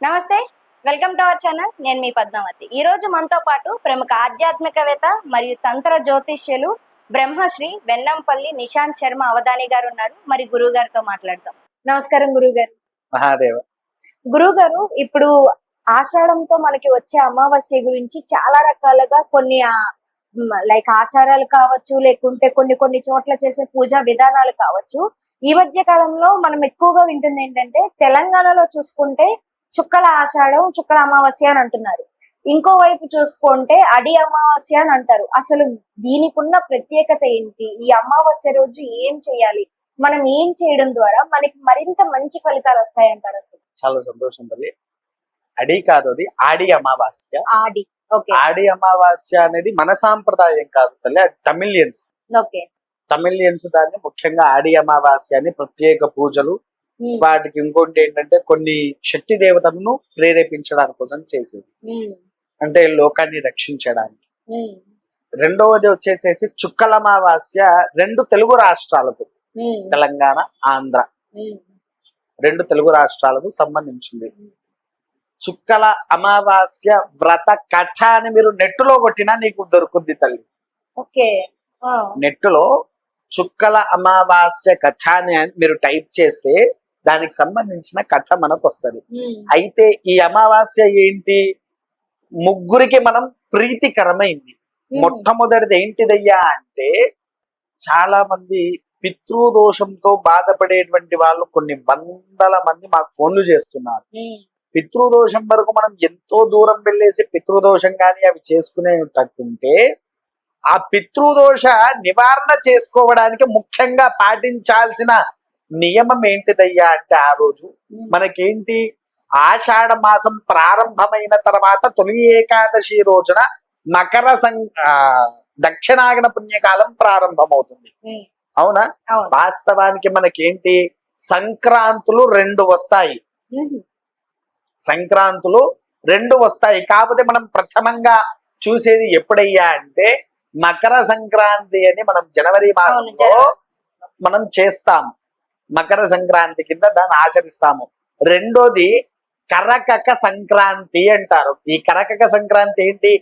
నమస్తే, welcome to our channel. నేను మీ పద్మావతి. ఈ రోజు మనతో పాటు ప్రముఖ ఆధ్యాత్మికవేత్త మరియు తంత్ర జ్యోతిష్యులు బ్రహ్మశ్రీ వెన్నంపల్లి నిశాంత్ శర్మ అవధాని గారు ఉన్నారు. మరి గురువు గారితో మాట్లాడదాం. నమస్కారం గురువు గారు. మహాదేవ. గురువు గారు, ఇప్పుడు ఆషాఢంతో మనకి వచ్చే అమావాస్య గురించి చాలా రకాలుగా కొన్ని లైక్ ఆచారాలు కావచ్చు, లేకుంటే కొన్ని కొన్ని చోట్ల చేసే పూజా విధానాలు కావచ్చు. ఈ మధ్య కాలంలో మనం ఎక్కువగా వింటుంది ఏంటంటే, తెలంగాణలో చూసుకుంటే చుక్కల ఆషాఢం, చుక్కల అమావాస్య అని అంటున్నారు. ఇంకోవైపు చూసుకుంటే అడి అమావాస్య అని అంటారు. అసలు దీనికి ఉన్న ప్రత్యేకత ఏంటి? ఈ అమావాస్య రోజు ఏం చేయాలి? మనం ఏం చేయడం ద్వారా మనకి మరింత మంచి ఫలితాలు వస్తాయంటారు? అసలు చాలా సంతోషం తల్లి. అడి కాదు, అది ఆడి అమావాస్య. ఆడి, ఓకే. ఆడి అమావాస్య అనేది మన సాంప్రదాయం కాదు తల్లి, అది తమిళియన్స్. ఓకే. తమిళియన్స్ దాన్ని ముఖ్యంగా ఆడి అమావాస్య అని ప్రత్యేక పూజలు, వాటికి ఇంకోటి ఏంటంటే కొన్ని శక్తి దేవతలను ప్రేరేపించడానికి కోసం చేసేది, అంటే లోకాన్ని రక్షించడానికి. రెండవది వచ్చేసేసి చుక్కల అమావాస్య రెండు తెలుగు రాష్ట్రాలకు, తెలంగాణ, ఆంధ్ర, రెండు తెలుగు రాష్ట్రాలకు సంబంధించింది. చుక్కల అమావాస్య వ్రత కథ అని మీరు నెట్టులో కొట్టినా నీకు దొరుకుద్ది తల్లి. ఓకే. నెట్టులో చుక్కల అమావాస్య కథ అని మీరు టైప్ చేస్తే దానికి సంబంధించిన కథ మనకు వస్తుంది. అయితే ఈ అమావాస్య ఏంటి? ముగ్గురికి మనం ప్రీతికరమైంది. మొట్టమొదటిది ఏంటిదయ్యా అంటే, చాలా మంది పితృదోషంతో బాధపడేటువంటి వాళ్ళు కొన్ని వందల మంది మాకు ఫోన్లు చేస్తున్నారు. పితృదోషం వరకు మనం ఎంతో దూరం వెళ్ళేసి పితృదోషం కానీ అవి చేసుకునేటట్టుంటే, ఆ పితృదోష నివారణ చేసుకోవడానికి ముఖ్యంగా పాటించాల్సిన నియమం ఏంటిదయ్యా అంటే, ఆ రోజు మనకేంటి, ఆషాఢ మాసం ప్రారంభమైన తర్వాత తొలి ఏకాదశి రోజున మకర దక్షిణాయన పుణ్యకాలం ప్రారంభమవుతుంది. అవునా? వాస్తవానికి మనకేంటి, సంక్రాంతులు రెండు వస్తాయి. సంక్రాంతులు రెండు వస్తాయి. కాకపోతే మనం ప్రథమంగా చూసేది ఎప్పుడయ్యా అంటే మకర సంక్రాంతి అని మనం జనవరి మాసంలో మనం చేస్తాము. మకర సంక్రాంతి కింద దాన్ని ఆచరిస్తాము. రెండోది కరకక సంక్రాంతి అంటారు. ఈ కరకక సంక్రాంతి ఏంటి?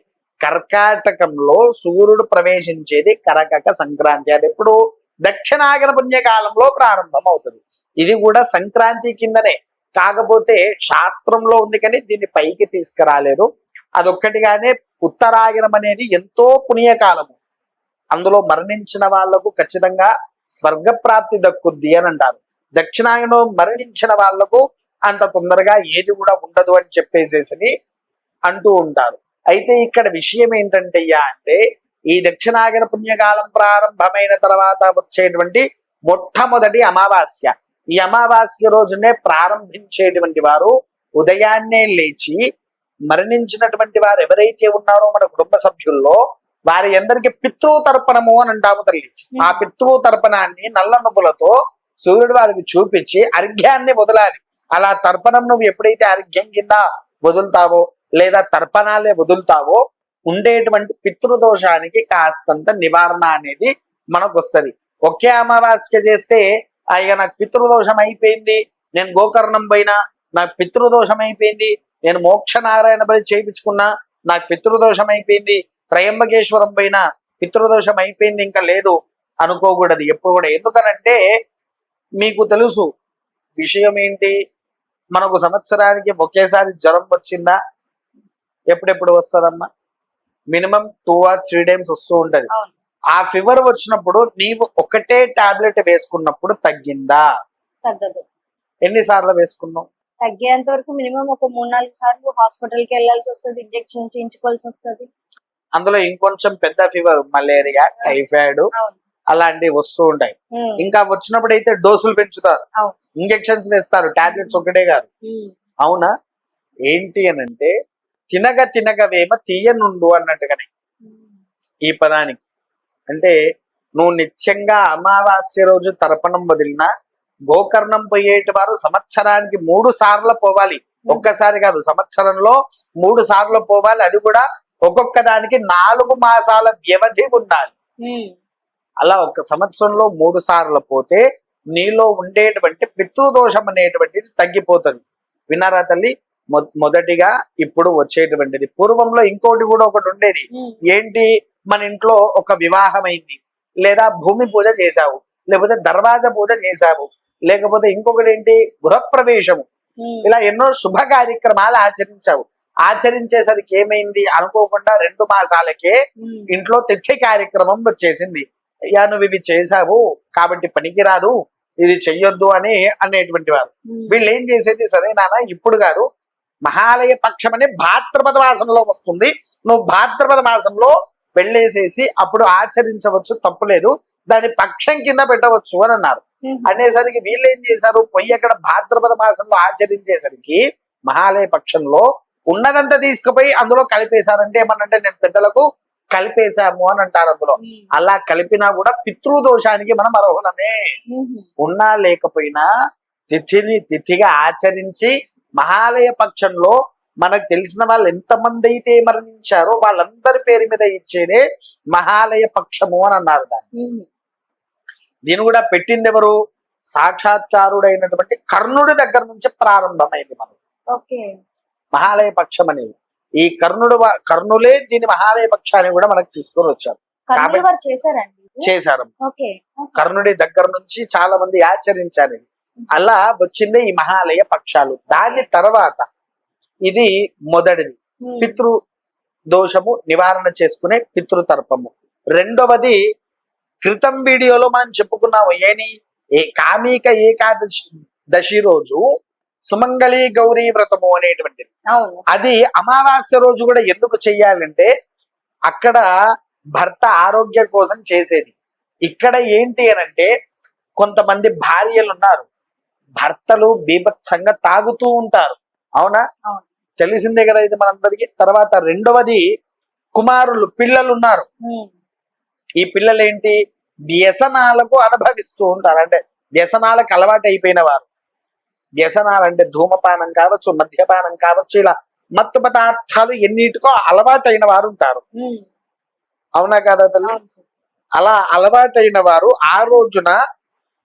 కర్కాటకంలో సూర్యుడు ప్రవేశించేది కరకక సంక్రాంతి. అది ఎప్పుడు? దక్షిణాయన పుణ్యకాలంలో ప్రారంభం అవుతుంది. ఇది కూడా సంక్రాంతి కిందనే, కాకపోతే శాస్త్రంలో ఉంది కానీ దీన్ని పైకి తీసుకురాలేదు. అదొక్కటిగానే ఉత్తరాయణం అనేది ఎంతో పుణ్యకాలము. అందులో మరణించిన వాళ్లకు ఖచ్చితంగా స్వర్గప్రాప్తి దక్కుద్ది అని అంటారు. దక్షిణాయనం మరణించిన వాళ్లకు అంత తొందరగా ఏది కూడా ఉండదు అని చెప్పేసేసి అంటూ ఉంటారు. అయితే ఇక్కడ విషయం ఏంటంటయ్యా అంటే, ఈ దక్షిణాయన పుణ్యకాలం ప్రారంభమైన తర్వాత వచ్చేటువంటి మొట్టమొదటి అమావాస్య. ఈ అమావాస్య రోజునే ప్రారంభించేటువంటి వారు ఉదయాన్నే లేచి మరణించినటువంటి వారు ఎవరైతే ఉన్నారో మన కుటుంబ సభ్యుల్లో వారి అందరికి పితృతర్పణము అని అంటాము తల్లి. ఆ పితృతర్పణాన్ని నల్ల నువ్వులతో సూర్యుడు వారికి చూపించి అర్ఘ్యాన్ని వదలాలి. అలా తర్పణం నువ్వు ఎప్పుడైతే అర్ఘ్యం కింద వదులుతావో లేదా తర్పణాలే వదులుతావో ఉండేటువంటి పితృదోషానికి కాస్తంత నివారణ అనేది మనకు వస్తుంది. ఒకే అమావాస్య చేస్తే ఇక నాకు పితృదోషం అయిపోయింది, నేను గోకర్ణం పోయినా నాకు పితృదోషం అయిపోయింది, నేను మోక్షనారాయణ బలి చేయించుకున్నా నాకు పితృదోషం అయిపోయింది, త్రయంబకేశ్వరం పోయినా పితృదోషం అయిపోయింది, ఇంకా లేదు అనుకోకూడదు ఎప్పుడు కూడా. ఎందుకనంటే మీకు తెలుసు విషయం ఏంటి, మనకు సంవత్సరానికి ఒకేసారి జ్వరం వచ్చిందా? ఎప్పుడెప్పుడు వస్తుందమ్మా? మినిమం 2 or 3 times వస్తూ ఉంటది. ఆ ఫీవర్ వచ్చినప్పుడు నీవు ఒకటే టాబ్లెట్ వేసుకున్నప్పుడు తగ్గిందా? తగ్గదు. ఎన్నిసార్లు వేసుకున్నావు? తగ్గేంత వరకు మినిమం ఒక 3-4 సార్లు హాస్పిటల్ కి వెళ్ళాల్సి వస్తుంది, ఇంజెక్షన్ చేయించుకోవాల్సి వస్తుంది. అందులో ఇంకొంచెం పెద్ద ఫీవర్, మలేరియా, టైఫాయిడ్ అలాంటివి వస్తూ ఉంటాయి. ఇంకా వచ్చినప్పుడు అయితే డోసులు పెంచుతారు, ఇంజెక్షన్స్ వేస్తారు, టాబ్లెట్స్ ఒకటే కాదు. అవునా? ఏంటి అని అంటే, తినగ తినగవేమ తీయనుండు అన్నట్టుగానే ఈ పదానికి. అంటే నువ్వు నిత్యంగా అమావాస్య రోజు తర్పణం వదిలినా గోకర్ణం పోయేటి వారు సంవత్సరానికి 3 సార్లు పోవాలి. ఒక్కసారి కాదు, సంవత్సరంలో 3 సార్లు పోవాలి. అది కూడా ఒక్కొక్క దానికి 4 మాసాల వ్యవధి ఉండాలి. అలా ఒక సంవత్సరంలో 3 సార్లు పోతే నీలో ఉండేటువంటి పితృదోషం అనేటువంటిది తగ్గిపోతుంది. విన్నారా తల్లి? మొదటిగా ఇప్పుడు వచ్చేటువంటిది. పూర్వంలో ఇంకోటి కూడా ఒకటి ఉండేది. ఏంటి, మన ఇంట్లో ఒక వివాహం అయింది, లేదా భూమి పూజ చేశావు, లేకపోతే దర్వాజా పూజ చేశావు, లేకపోతే ఇంకొకటి ఏంటి, గృహప్రవేశము, ఇలా ఎన్నో శుభ కార్యక్రమాలు ఆచరించావు. ఆచరించేసరికి ఏమైంది, అనుకోకుండా 2 మాసాలకే ఇంట్లో తిథి కార్యక్రమం వచ్చేసింది. అయ్యా నువ్వు ఇవి చేశావు కాబట్టి పనికిరాదు, ఇది చెయ్యొద్దు అని అనేటువంటి వారు. వీళ్ళు ఏం చేసేది, సరే నాన్న ఇప్పుడు కాదు, మహాలయ పక్షం అనే భాద్రపద మాసంలో వస్తుంది, నువ్వు భాద్రపద మాసంలో వెళ్ళేసేసి అప్పుడు ఆచరించవచ్చు, తప్పులేదు, దాని పక్షం కింద పెట్టవచ్చు అని అన్నారు. అనేసరికి వీళ్ళు ఏం చేశారు, పొయ్యి అక్కడ భాద్రపద మాసంలో ఆచరించేసరికి మహాలయ పక్షంలో ఉన్నదంతా తీసుకుపోయి అందులో కలిపేశారంటే ఏమన్నంటే, నేను పెద్దలకు కలిపేశాము అని అంటారు. అందులో అలా కలిపినా కూడా పితృదోషానికి మనం అర్హులమే. ఉన్నా లేకపోయినా తిథిగా ఆచరించి మహాలయ పక్షంలో మనకు తెలిసిన వాళ్ళు ఎంతమంది అయితే మరణించారో వాళ్ళందరి పేరు మీద ఇచ్చేదే మహాలయ పక్షము అని అన్నారు. దీని కూడా పెట్టింది ఎవరు, సాక్షాత్కారుడైనటువంటి కర్ణుడి దగ్గర నుంచి ప్రారంభమైంది మనకు మహాలయ పక్షం అనేది. ఈ కర్ణులే దీని మహాలయ పక్షాన్ని కూడా మనకు తీసుకొని వచ్చారు. చేశారు కర్ణుడి దగ్గర నుంచి చాలా మంది ఆచరించారు. అలా వచ్చిందే ఈ మహాలయ పక్షాలు. దాని తర్వాత ఇది మొదటిది పితృ దోషము నివారణ చేసుకునే పితృతర్పము. రెండవది క్రితం వీడియోలో మనం చెప్పుకున్నాము, కామిక ఏకాదశి రోజు సుమంగళి గౌరీ వ్రతము అనేటువంటిది. అది అమావాస్య రోజు కూడా ఎందుకు చెయ్యాలంటే అక్కడ భర్త ఆరోగ్యం కోసం చేసేది. ఇక్కడ ఏంటి అనంటే కొంతమంది భార్యలు ఉన్నారు, భర్తలు బీభత్సంగా తాగుతూ ఉంటారు. అవునా, తెలిసిందే కదా ఇది మనందరికి. తర్వాత రెండవది కుమారులు, పిల్లలు ఉన్నారు. ఈ పిల్లలు ఏంటి, వ్యసనాలకు అనుభవిస్తూ ఉంటారు, అంటే వ్యసనాలకు అలవాటు అయిపోయిన వారు. వ్యసనాలు అంటే ధూమపానం కావచ్చు, మద్యపానం కావచ్చు, ఇలా మత్తు పదార్థాలు ఎన్నిటికో అలవాటైన వారు ఉంటారు. అవునా కదా తల్లి? అలా అలవాటైన వారు ఆ రోజున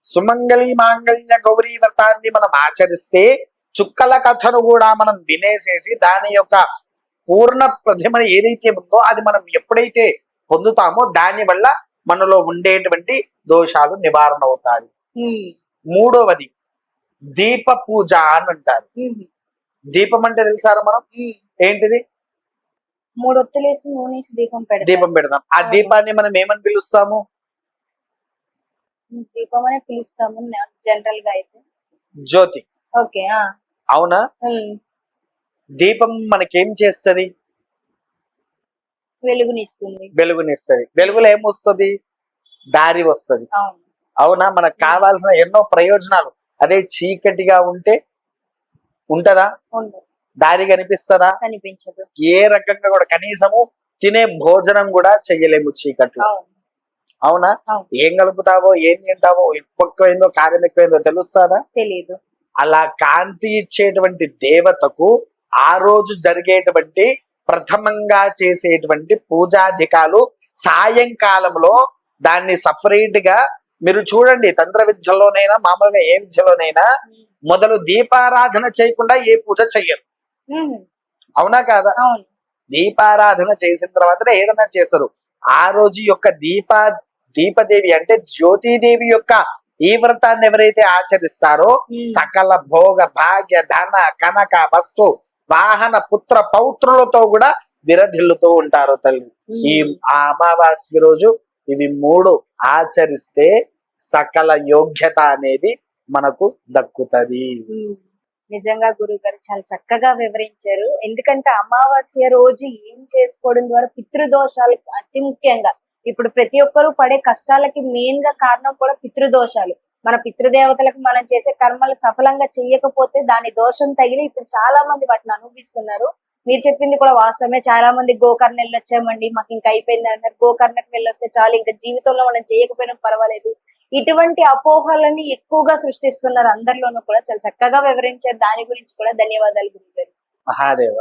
సుమంగళి మాంగళ్య గౌరీ వ్రతాన్ని మనం ఆచరిస్తే చుక్కల కథను కూడా మనం వినేసేసి దాని యొక్క పూర్ణ ప్రతిమ ఏదైతే ఉందో అది మనం ఎప్పుడైతే పొందుతామో దాని వల్ల మనలో ఉండేటువంటి దోషాలు నివారణ అవుతాయి. మూడవది దీప పూజ అని అంటారు. దీపం అంటే తెలుసారా మనం, ఏంటిది? 3 ఒత్తులేసి నూనెసి దీపం పెడతాం. ఆ దీపాన్ని మనం ఏమని పిలుస్తాము? దీపం అనే పిలుస్తాము జనరల్ గా అయితే. జ్యోతి. ఓకే, అవునా? దీపం మనకేం చేస్తుంది? వెలుగునిస్తుంది. వెలుగులో ఏమొస్తుంది? దారి వస్తుంది. అవునా? మనకు కావాల్సిన ఎన్నో ప్రయోజనాలు. అదే చీకటిగా ఉంటదా? దారి కనిపిస్తుందా? కనిపించదు. ఏ రకంగా కూడా కనీసము తినే భోజనం కూడా చెయ్యలేము చీకట్లో. అవునా? ఏం కలుపుతావో, ఏం తింటావో, ఎక్కువైందో కారం ఎక్కువైందో తెలుస్తుందా? తెలియదు. అలా కాంతి ఇచ్చేటువంటి దేవతకు ఆ రోజు జరిగేటువంటి ప్రథమంగా చేసేటువంటి పూజాధికాలు సాయంకాలంలో దాన్ని సపరేట్ గా మీరు చూడండి. తంత్ర విద్యలోనైనా మామూలుగా ఏ విద్యలోనైనా మొదలు దీపారాధన చేయకుండా ఏ పూజ చెయ్యరు. అవునా కాదా? దీపారాధన చేసిన తర్వాతనే ఏదైనా చేస్తారు. ఆ రోజు యొక్క దీపదేవి అంటే జ్యోతిదేవి యొక్క ఈ వ్రతాన్ని ఎవరైతే ఆచరిస్తారో సకల భోగ భాగ్య ధన కనక వస్తు వాహన పుత్ర పౌత్రులతో కూడా విరధిల్లుతూ ఉంటారు తల్లి. ఈ అమావాస్య రోజు ఇవి 3 ఆచరిస్తే సకల యోగ్యత అనేది మనకు దక్కుతది. నిజంగా గురువు గారు చాలా చక్కగా వివరించారు. ఎందుకంటే అమావాస్య రోజు ఏం చేసుకోవడం ద్వారా పితృదోషాలు అతి ముఖ్యంగా ఇప్పుడు ప్రతి ఒక్కరూ పడే కష్టాలకి మెయిన్ గా కారణం కూడా పితృదోషాలు. మన పితృదేవతలకు మనం చేసే కర్మలు సఫలంగా చెయ్యకపోతే దాని దోషం తగిలి ఇప్పుడు చాలా మంది వాటిని అనుభవిస్తున్నారు. మీరు చెప్పింది కూడా వాస్తవమే. చాలా మంది గోకర్ణ వెళ్ళొచ్చామండి, మాకు ఇంకా అయిపోయింది అంటారు. గోకర్ణకు వెళ్ళొస్తే చాలు, ఇంకా జీవితంలో మనం చేయకపోయినా పర్వాలేదు. ఇటువంటి అపోహలని ఎక్కువగా సృష్టిస్తున్నారు అందరిలోనూ కూడా. చాలా చక్కగా వివరించారు. దాని గురించి కూడా ధన్యవాదాలు గురుగారు. మహాదేవ.